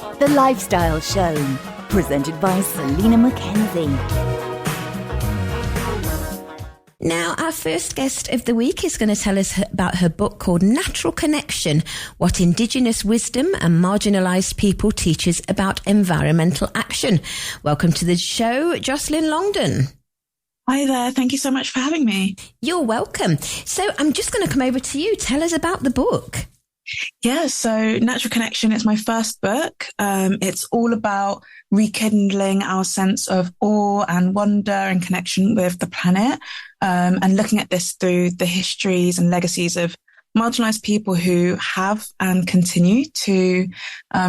The Lifestyle Show, presented by Selena Mackenzie. Now, our first guest of the week is going to tell us about her book called Natural Connection, What Indigenous Wisdom and Marginalised People Teach Us About Environmental Action. Welcome to the show, Joycelyn Longdon. Hi there. Thank you so much for having me. You're welcome. So I'm just going to come over to you. Tell us about the book. Yeah, so Natural Connection is my first book. It's all about rekindling our sense of awe and wonder and connection with the planet, and looking at this through the histories and legacies of marginalised people who have and continue to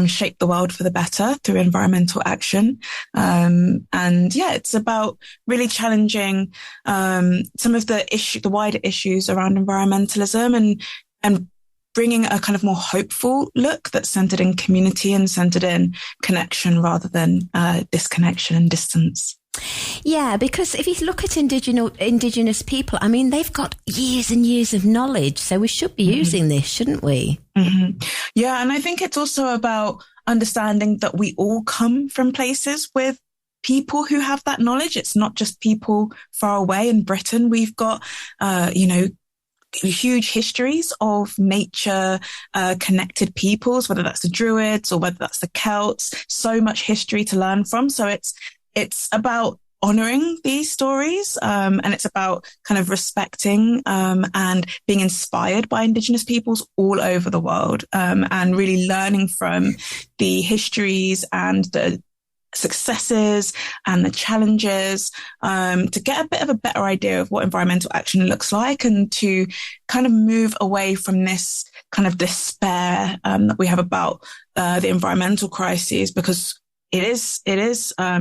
shape the world for the better through environmental action. And yeah, it's about really challenging some of the wider issues around environmentalism and bringing a kind of more hopeful look that's centered in community and centered in connection rather than disconnection and distance. Yeah, because if you look at indigenous people, I mean, they've got years and years of knowledge, so we should be using this, shouldn't we? Mm-hmm. Yeah, and I think it's also about understanding that we all come from places with people who have that knowledge. It's not just people far away in Britain. We've got, huge histories of nature connected peoples, whether that's the Druids or whether that's the Celts. So much history to learn from. So it's about honoring these stories, and it's about kind of respecting and being inspired by Indigenous peoples all over the world, and really learning from the histories and the successes and the challenges, to get a bit of a better idea of what environmental action looks like, and to kind of move away from this kind of despair that we have about the environmental crises, because it is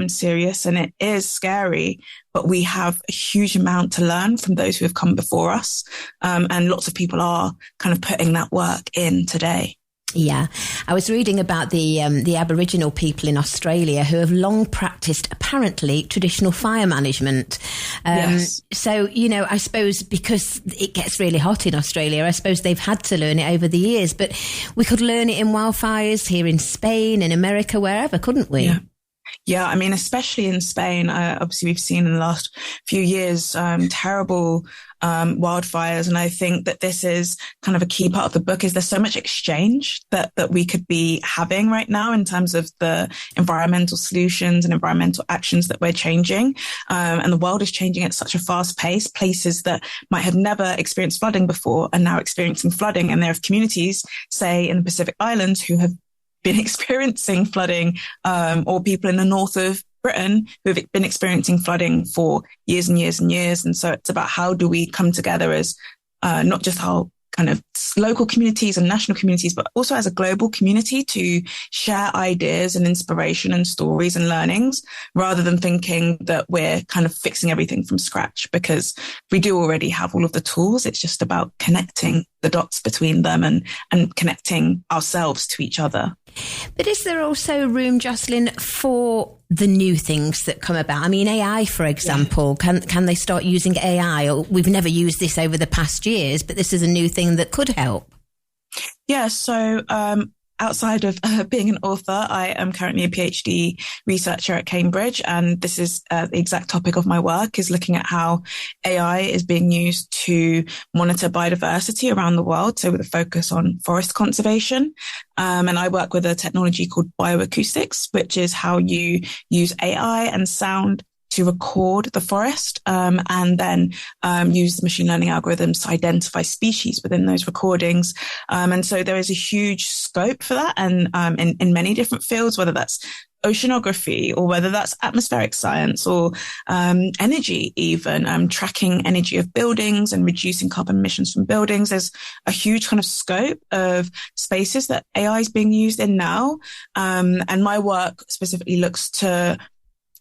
serious and it is scary, but we have a huge amount to learn from those who have come before us, and lots of people are kind of putting that work in today. Yeah, I was reading about the Aboriginal people in Australia who have long practiced, apparently, traditional fire management. Yes. So, I suppose because it gets really hot in Australia, I suppose they've had to learn it over the years. But we could learn it in wildfires here in Spain, in America, wherever, couldn't we? Yeah. Yeah, I mean, especially in Spain, obviously we've seen in the last few years terrible wildfires. And I think that this is kind of a key part of the book, is there's so much exchange that we could be having right now in terms of the environmental solutions and environmental actions that we're changing. And the world is changing at such a fast pace. Places that might have never experienced flooding before are now experiencing flooding. And there are communities, say in the Pacific Islands, who have been experiencing flooding, or people in the north of Britain who've been experiencing flooding for years and years and years. And so it's about how do we come together as not just our kind of local communities and national communities, but also as a global community to share ideas and inspiration and stories and learnings, rather than thinking that we're kind of fixing everything from scratch, because we do already have all of the tools. It's just about connecting the dots between them and connecting ourselves to each other. But is there also room, Joycelyn, for the new things that come about? I mean, AI, for example, can they start using AI? Or we've never used this over the past years, but this is a new thing that could help. Yeah, so outside of being an author, I am currently a PhD researcher at Cambridge, and this is the exact topic of my work, is looking at how AI is being used to monitor biodiversity around the world, so with a focus on forest conservation. And I work with a technology called bioacoustics, which is how you use AI and sound to record the forest, and then use the machine learning algorithms to identify species within those recordings. And so there is a huge scope for that, and in many different fields, whether that's oceanography or whether that's atmospheric science or energy even, tracking energy of buildings and reducing carbon emissions from buildings. There's a huge kind of scope of spaces that AI is being used in now. And my work specifically looks to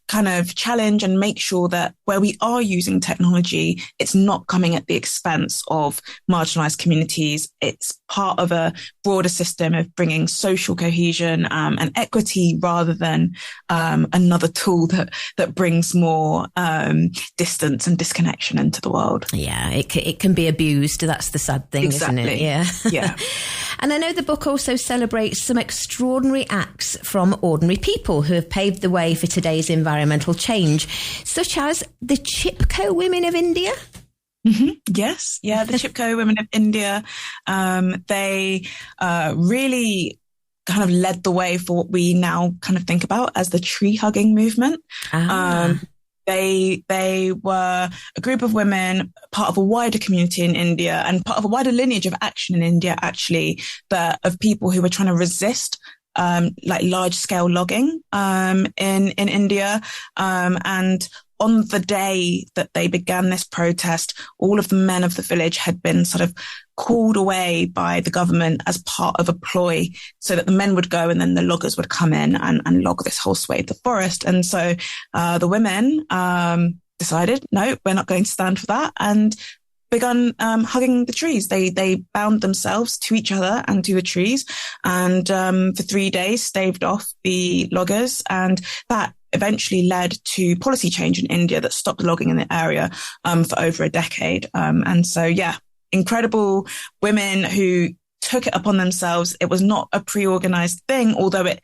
kind of challenge and make sure that where we are using technology, it's not coming at the expense of marginalised communities. It's part of a broader system of bringing social cohesion and equity, rather than another tool that brings more distance and disconnection into the world. Yeah, it can be abused. That's the sad thing, exactly. Isn't it? Yeah. Yeah. And I know the book also celebrates some extraordinary acts from ordinary people who have paved the way for today's environmental change, such as the Chipko women of India. Mm-hmm. Yes. Yeah. The Chipko women of India, they really kind of led the way for what we now kind of think about as the tree hugging movement. They were a group of women, part of a wider community in India and part of a wider lineage of action in India, actually, of people who were trying to resist like large scale logging in India. And on the day that they began this protest, all of the men of the village had been sort of called away by the government as part of a ploy so that the men would go and then the loggers would come in and log this whole swathe of forest. And so the women decided, no, we're not going to stand for that, and begun hugging the trees. They bound themselves to each other and to the trees, and for 3 days staved off the loggers, and that eventually led to policy change in India that stopped logging in the area for over a decade. And so, yeah, incredible women who took it upon themselves. It was not a pre-organized thing, although it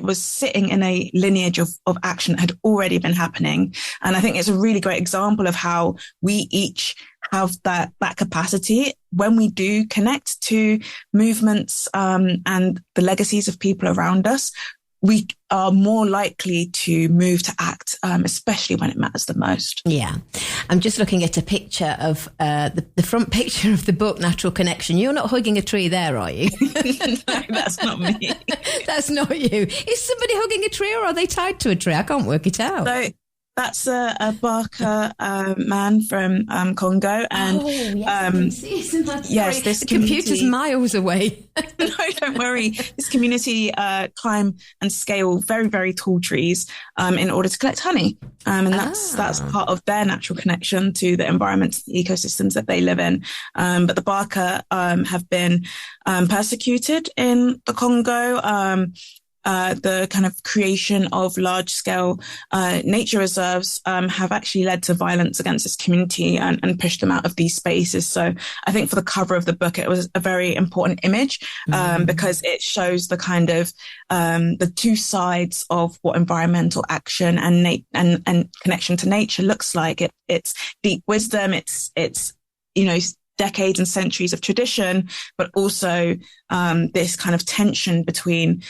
was sitting in a lineage of action that had already been happening. And I think it's a really great example of how we each have that capacity when we do connect to movements and the legacies of people around us. We are more likely to move to act, especially when it matters the most. Yeah. I'm just looking at a picture of the front picture of the book, Natural Connection. You're not hugging a tree there, are you? No, that's not me. That's not you. Is somebody hugging a tree or are they tied to a tree? I can't work it out. So that's a Barker man from Congo. And yes, this the computer's miles away. No, don't worry. This community climb and scale very, very tall trees in order to collect honey. And that's part of their natural connection to the environments, the ecosystems that they live in. But the Barker have been persecuted in the Congo. The kind of creation of large-scale nature reserves have actually led to violence against this community and pushed them out of these spaces. So I think for the cover of the book, it was a very important image because it shows the kind of the two sides of what environmental action and connection to nature looks like. It's deep wisdom. It's decades and centuries of tradition, but also this kind of tension between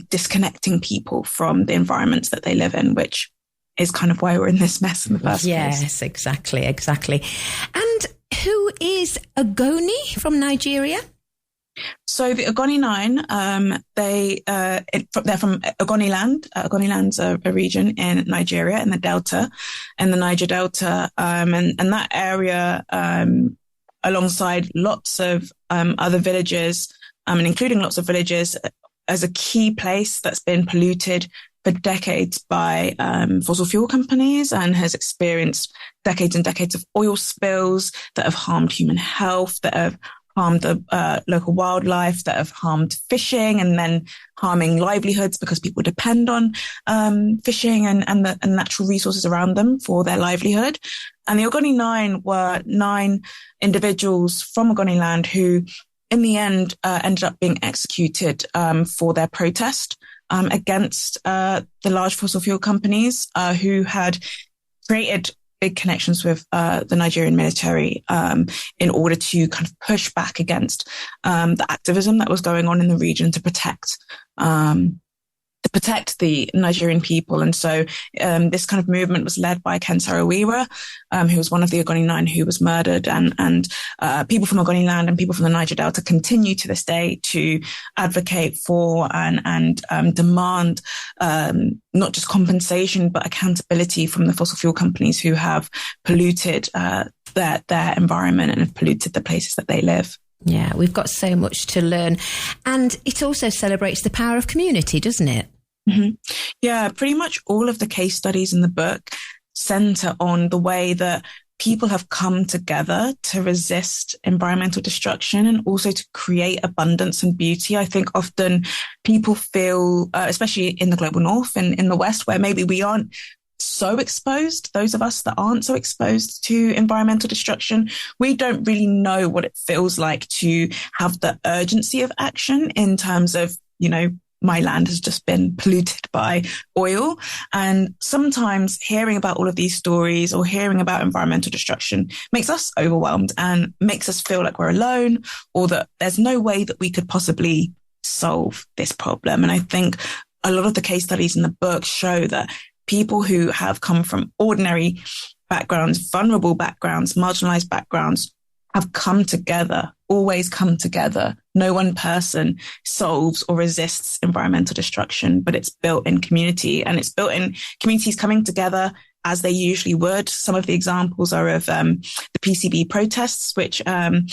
disconnecting people from the environments that they live in, which is kind of why we're in this mess in the first place. Yes, exactly. And who is Ogoni from Nigeria? So the Ogoni Nine, they're from Ogoni Land. Ogoni Land's a region in Nigeria, in the Niger Delta, and that area, alongside lots of other villages, and including lots of villages, as a key place that's been polluted for decades by fossil fuel companies and has experienced decades and decades of oil spills that have harmed human health, that have harmed the local wildlife, that have harmed fishing and then harming livelihoods because people depend on fishing and the natural resources around them for their livelihood. And the Ogoni Nine were 9 individuals from Ogoni Land who, in the end, ended up being executed for their protest against the large fossil fuel companies who had created big connections with the Nigerian military in order to kind of push back against the activism that was going on in the region to protect the Nigerian people. And so this kind of movement was led by Ken Saro-Wiwa, who was one of the Ogoni Nine who was murdered. And people from Ogoni Land and people from the Niger Delta continue to this day to advocate for and demand not just compensation, but accountability from the fossil fuel companies who have polluted their environment and have polluted the places that they live. Yeah, we've got so much to learn. And it also celebrates the power of community, doesn't it? Mm-hmm. Yeah, pretty much all of the case studies in the book center on the way that people have come together to resist environmental destruction and also to create abundance and beauty. I think often people feel, especially in the global north and in the West, where maybe we aren't so exposed, those of us that aren't so exposed to environmental destruction, we don't really know what it feels like to have the urgency of action in terms of, my land has just been polluted by oil. And sometimes hearing about all of these stories or hearing about environmental destruction makes us overwhelmed and makes us feel like we're alone, or that there's no way that we could possibly solve this problem. And I think a lot of the case studies in the book show that people who have come from ordinary backgrounds, vulnerable backgrounds, marginalized backgrounds, have come together, always come together. No one person solves or resists environmental destruction, but it's built in community, and it's built in communities coming together as they usually would. Some of the examples are of the PCB protests, which happen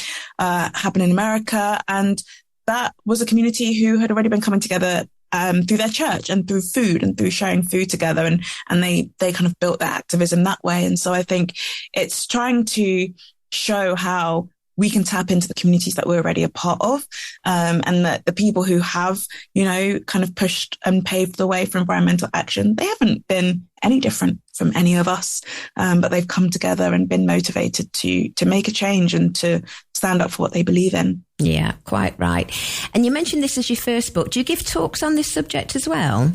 in America. And that was a community who had already been coming together through their church and through food and through sharing food together. And they kind of built their activism that way. And so I think it's trying to show how we can tap into the communities that we're already a part of, and that the people who have, kind of pushed and paved the way for environmental action, they haven't been any different from any of us, but they've come together and been motivated to make a change and to stand up for what they believe in. Yeah, quite right. And you mentioned this as your first book. Do you give talks on this subject as well?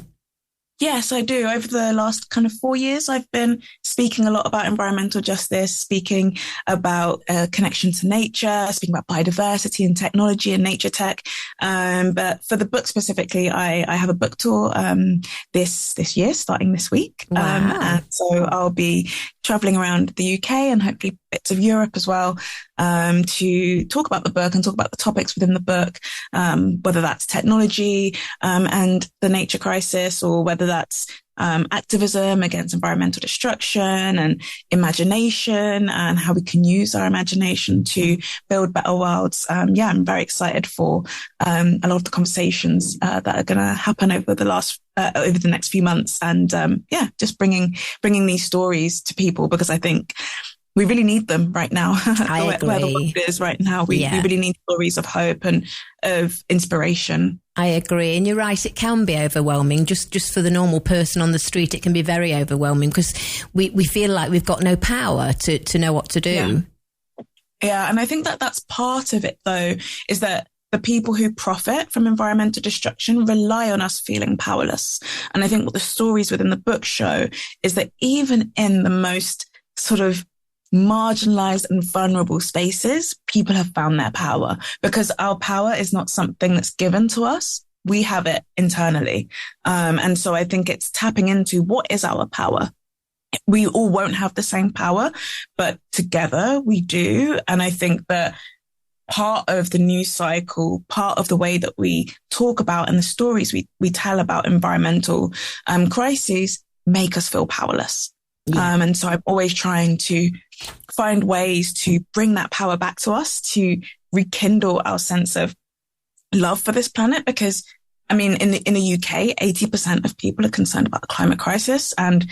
Yes, I do. Over the last kind of 4 years, I've been speaking a lot about environmental justice, speaking about connection to nature, speaking about biodiversity and technology and nature tech. But for the book specifically, I have a book tour this year, starting this week. Wow. And so I'll be traveling around the UK and hopefully bits of Europe as well, to talk about the book and talk about the topics within the book, whether that's technology and the nature crisis, or whether that's activism against environmental destruction and imagination and how we can use our imagination to build better worlds. I'm very excited for a lot of the conversations that are going to happen over the next few months, and just bringing these stories to people, because I think we really need them right now. I agree. Where the world is right now, we really need stories of hope and of inspiration. I agree. And you're right, it can be overwhelming. Just for the normal person on the street, it can be very overwhelming, because we feel like we've got no power to know what to do. Yeah, and I think that's part of it, though, is that the people who profit from environmental destruction rely on us feeling powerless. And I think what the stories within the book show is that even in the most sort of marginalized and vulnerable spaces, people have found their power, because our power is not something that's given to us. We have it internally. And so I think it's tapping into what is our power. We all won't have the same power, but together we do. And I think that part of the news cycle, part of the way that we talk about and the stories we tell about environmental crises make us feel powerless. Yeah. And so I'm always trying to find ways to bring that power back to us, to rekindle our sense of love for this planet. Because, I mean, in the UK, 80% of people are concerned about the climate crisis. And,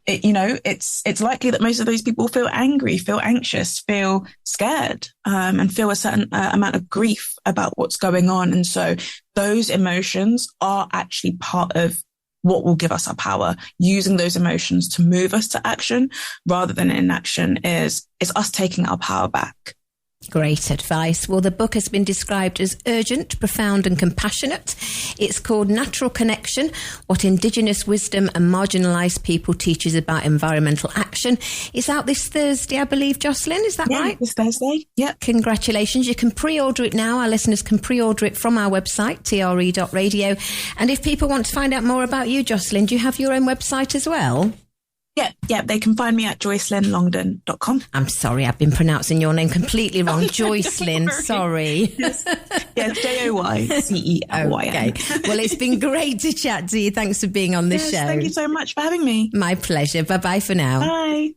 it's likely that most of those people feel angry, feel anxious, feel scared, and feel a certain amount of grief about what's going on. And so those emotions are actually part of what will give us our power. Using those emotions to move us to action rather than inaction is us taking our power back. Great advice. Well, the book has been described as urgent, profound and compassionate. It's called Natural Connection, What Indigenous Wisdom and Marginalised People Teaches About Environmental Action. It's out this Thursday, I believe, Joycelyn. Is that right? This Thursday. Yep. Congratulations. You can pre-order it now. Our listeners can pre-order it from our website, tre.radio. And if people want to find out more about you, Joycelyn, do you have your own website as well? Yeah, they can find me at joycelynlongdon.com. I'm sorry, I've been pronouncing your name completely wrong. Joycelyn, sorry. Yes, Joycelyn. Okay. Well, it's been great to chat to you. Thanks for being on the show. Thank you so much for having me. My pleasure. Bye-bye for now. Bye.